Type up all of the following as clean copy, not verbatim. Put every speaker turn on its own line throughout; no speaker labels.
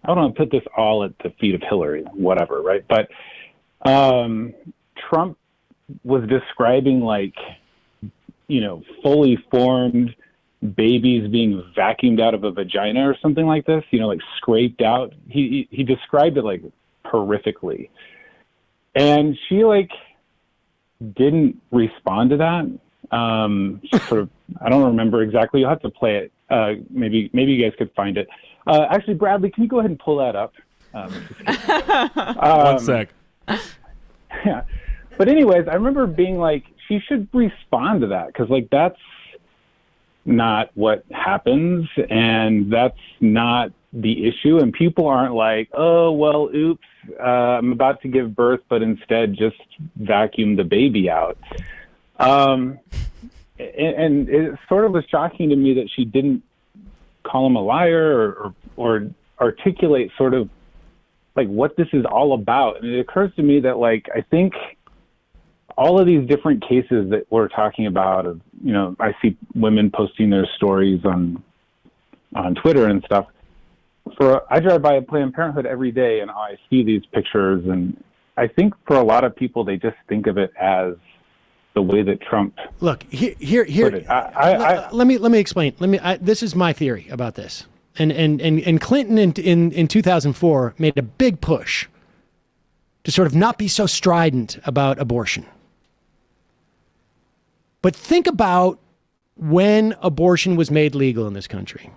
I don't want to put this all at the feet of Hillary, whatever, right? But Trump was describing like, fully formed babies being vacuumed out of a vagina or something like this, like scraped out. He described it like horrifically. And she like didn't respond to that. Sort of, I don't remember exactly. You'll have to play it. Maybe you guys could find it. Actually, Bradley, can you go ahead and pull that up?
One sec.
Yeah. But anyways, I remember being like, she should respond to that because like that's not what happens and that's not the issue. And people aren't like, oh, well, oops, I'm about to give birth, but instead just vacuum the baby out. And it sort of was shocking to me that she didn't call him a liar or articulate sort of like what this is all about. And it occurs to me that like, I think all of these different cases that we're talking about of, I see women posting their stories on Twitter and stuff. I drive by a Planned Parenthood every day and I see these pictures. And I think for a lot of people, they just think of it as the way that Trump
look here. Let me explain. This is my theory about this. And Clinton in 2004 made a big push to sort of not be so strident about abortion. But think about when abortion was made legal in this country.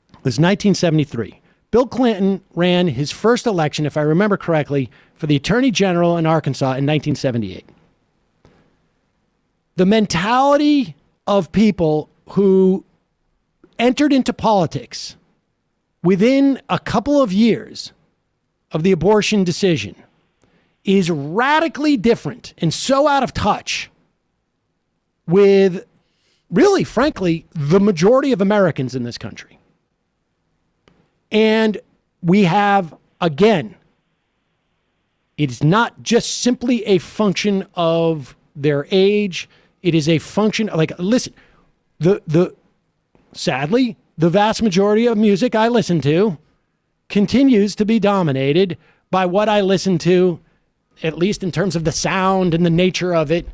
It was 1973. Bill Clinton ran his first election, if I remember correctly, for the Attorney General in Arkansas in 1978. The mentality of people who entered into politics within a couple of years of the abortion decision is radically different and so out of touch with, really, frankly, the majority of Americans in this country. And we have, again, it's not just simply a function of their age. It is a function of, like, listen, sadly, the vast majority of music I listen to continues to be dominated by what I listen to, at least in terms of the sound and the nature of it,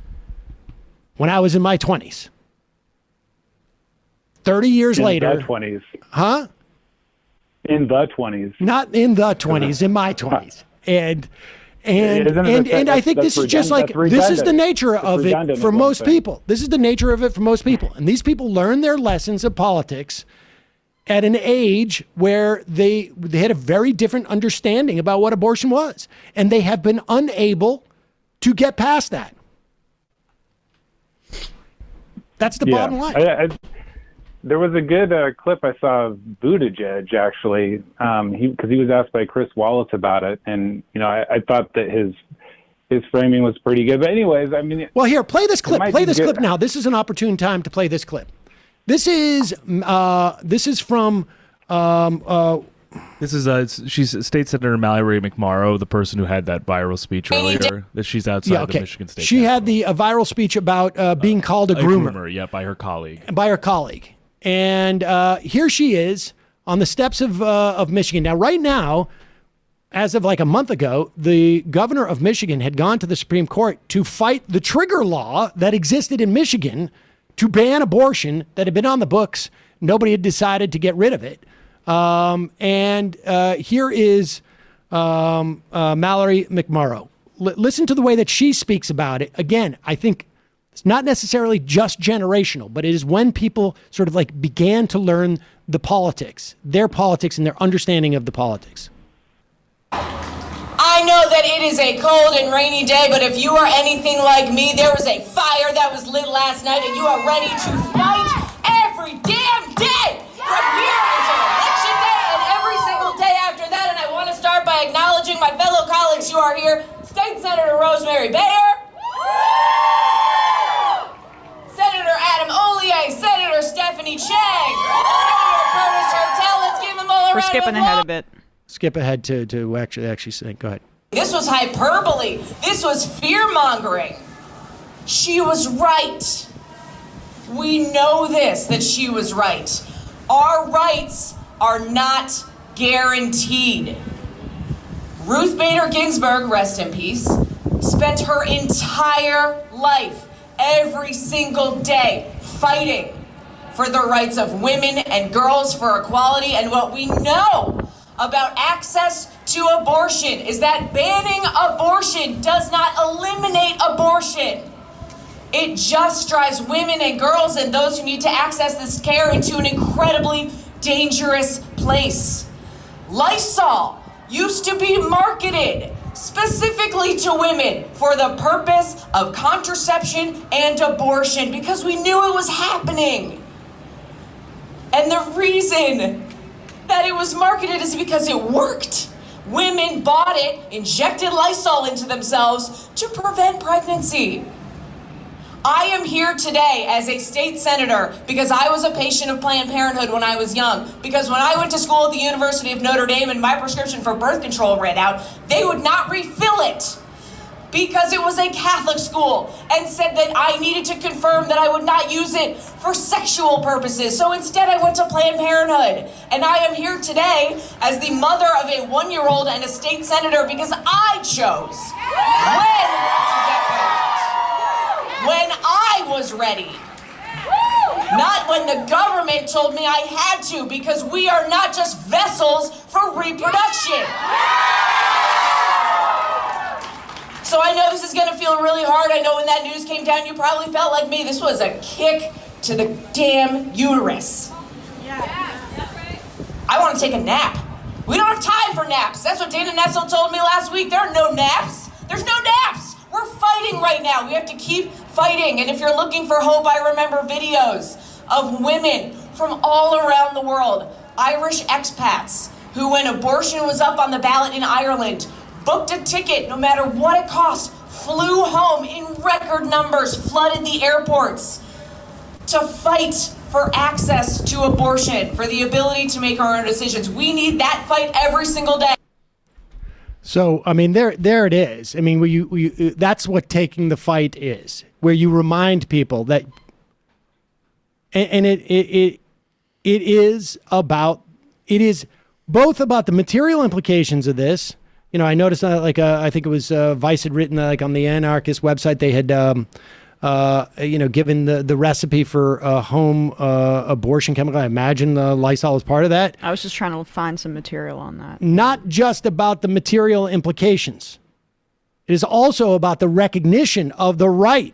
when I was in my 20s. 30 years later.
In the 20s.
Huh?
In the 20s.
Not in the 20s, in my 20s. And I think this is just like, this is the nature of it for most people. This is the nature of it for most people. And these people learn their lessons of politics at an age where they had a very different understanding about what abortion was. And they have been unable to get past that. That's the bottom line.
There was a good clip I saw of Buttigieg, actually, because he was asked by Chris Wallace about it. And, I thought that his framing was pretty good. But anyways, I mean... Well,
here, play this clip. Play this clip now. This is an opportune time to play this clip. This is from...
she's State Senator Mallory McMorrow, the person who had that viral speech earlier. That she's outside the Michigan State.
She had the viral speech about being called a groomer.
Yeah, by her colleague.
And here she is on the steps of Michigan. Now, right now, as of like a month ago, the governor of Michigan had gone to the Supreme Court to fight the trigger law that existed in Michigan to ban abortion that had been on the books. Nobody had decided to get rid of it. And here is Mallory McMorrow. Listen to the way that she speaks about it. Again, I think it's not necessarily just generational, but it is when people sort of like began to learn the politics, their politics and their understanding of the politics.
I know that it is a cold and rainy day, but if you are anything like me, there was a fire that was lit last night and you are ready to fight every damn day from here until election day and every single day after that. And I want to start by acknowledging my fellow colleagues who are here. State Senator Rosemary Bayer. Senator Adam Ollier, Senator Stephanie Chang, Senator Curtis Hertel. Let's give them all a round of applause.
We're skipping ahead a bit.
Skip ahead to actually say, go ahead.
This was hyperbole. This was fear-mongering. She was right. We know this, that she was right. Our rights are not Guaranteed. Ruth Bader Ginsburg, rest in peace, spent her entire life, every single day, fighting for the rights of women and girls, for equality. And what we know about access to abortion is that banning abortion does not eliminate abortion. It just drives women and girls and those who need to access this care into an incredibly dangerous place. Lysol used to be marketed specifically to women for the purpose of contraception and abortion because we knew it was happening. And the reason that it was marketed is because it worked. Women bought it, injected Lysol into themselves to prevent pregnancy. I am here today as a state senator because I was a patient of Planned Parenthood when I was young. Because when I went to school at the University of Notre Dame and my prescription for birth control ran out, they would not refill it because it was a Catholic school and said that I needed to confirm that I would not use it for sexual purposes. So instead I went to Planned Parenthood. And I am here today as the mother of a 1-year-old and a state senator because I chose when to get pregnant. When I was ready. Not when the government told me I had to, because we are not just vessels for reproduction. So I know this is gonna feel really hard. I know when that news came down, you probably felt like me. This was a kick to the damn uterus. I wanna take a nap. We don't have time for naps. That's what Dana Nessel told me last week. There are no naps. There's no naps. We're fighting right now. We have to keep fighting. And if you're looking for hope, I remember videos of women from all around the world, Irish expats, who when abortion was up on the ballot in Ireland, booked a ticket no matter what it cost, flew home in record numbers, flooded the airports to fight for access to abortion, for the ability to make our own decisions. We need that fight every single day.
So, I mean, there it is. I mean, that's what taking the fight is, where you remind people that, and it is both about the material implications of this. You know, I noticed I think it was Vice had written on the anarchist website, they had given the recipe for home abortion chemical. I imagine Lysol is part of that.
I was just trying to find some material on that.
Not just about the material implications. It is also about the recognition of the right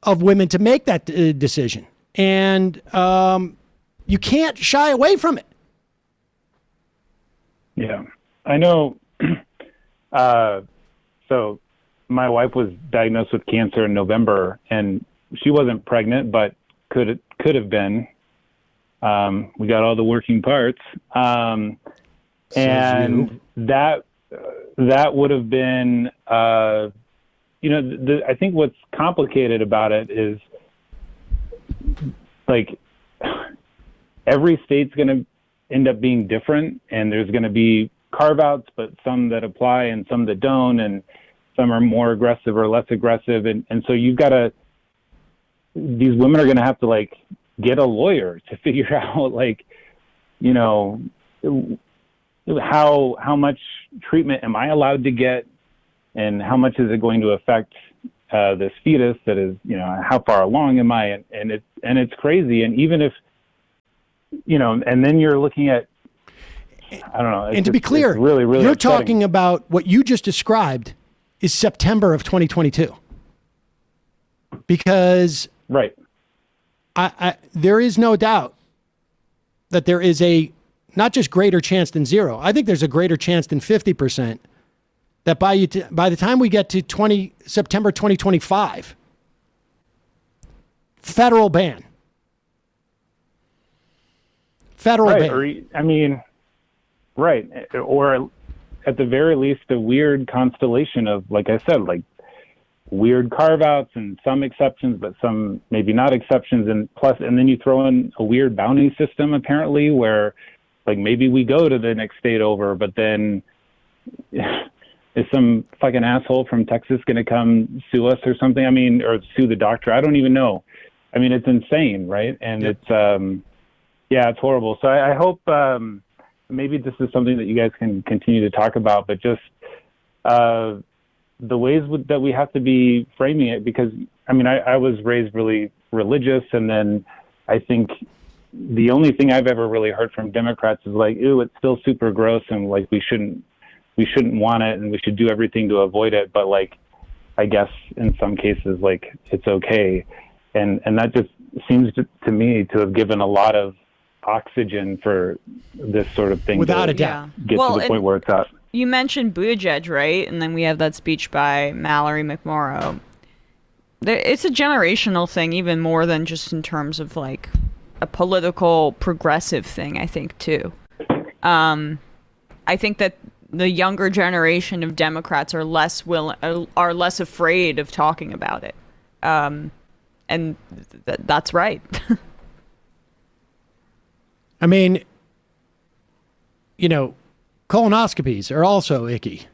of women to make that decision. And you can't shy away from it.
Yeah, I know. So my wife was diagnosed with cancer in November, and she wasn't pregnant, but could have been. We got all the working parts, and that would have been. I think what's complicated about it is, like, every state's going to end up being different, and there's going to be carve-outs, but some that apply and some that don't, and some are more aggressive or less aggressive. And so these women are going to have to get a lawyer to figure out how much treatment am I allowed to get, and how much is it going to affect this fetus that is, how far along am I? And it's crazy. And even if, and then you're looking at, I don't know.
And to be clear,
really, really
you're
upsetting.
talking about what you just described is September of 2022. Because
right,
there is no doubt that there is a not just greater chance than zero. I think there's a greater chance than 50% that by the time we get to September 2025, federal ban. Federal ban.
Right. Or at the very least, a weird constellation of, like I said, weird carve-outs and some exceptions, but some maybe not exceptions. And then you throw in a weird bounty system, apparently, where maybe we go to the next state over, but then is some fucking asshole from Texas going to come sue us or something? Or sue the doctor? I don't even know. It's insane, right? And it's, it's horrible. So I hope, maybe this is something that you guys can continue to talk about, but just the ways that we have to be framing it, because I mean, I was raised really religious, and then I think the only thing I've ever really heard from Democrats is like, "Ew, it's still super gross, and like we shouldn't want it, and we should do everything to avoid it." But like, I guess in some cases, like it's okay, and that just seems to me to have given a lot of oxygen for this sort of thing.
Without a doubt,
get to the point where it's at.
You mentioned Buttigieg, right? And then we have that speech by Mallory McMorrow. It's a generational thing, even more than just in terms of like a political progressive thing, I think, too. I think that the younger generation of Democrats are less afraid of talking about it. And that's right.
I mean, you know, colonoscopies are also icky.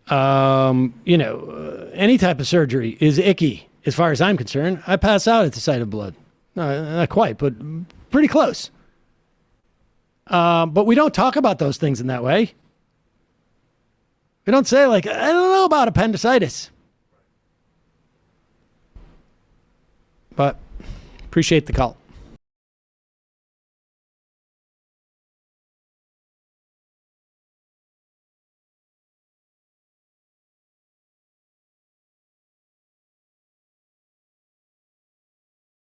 You know, any type of surgery is icky as far as I'm concerned. I pass out at the sight of blood. No, not quite, but pretty close. But we don't talk about those things in that way. We don't say like, I don't know about appendicitis. But appreciate the call.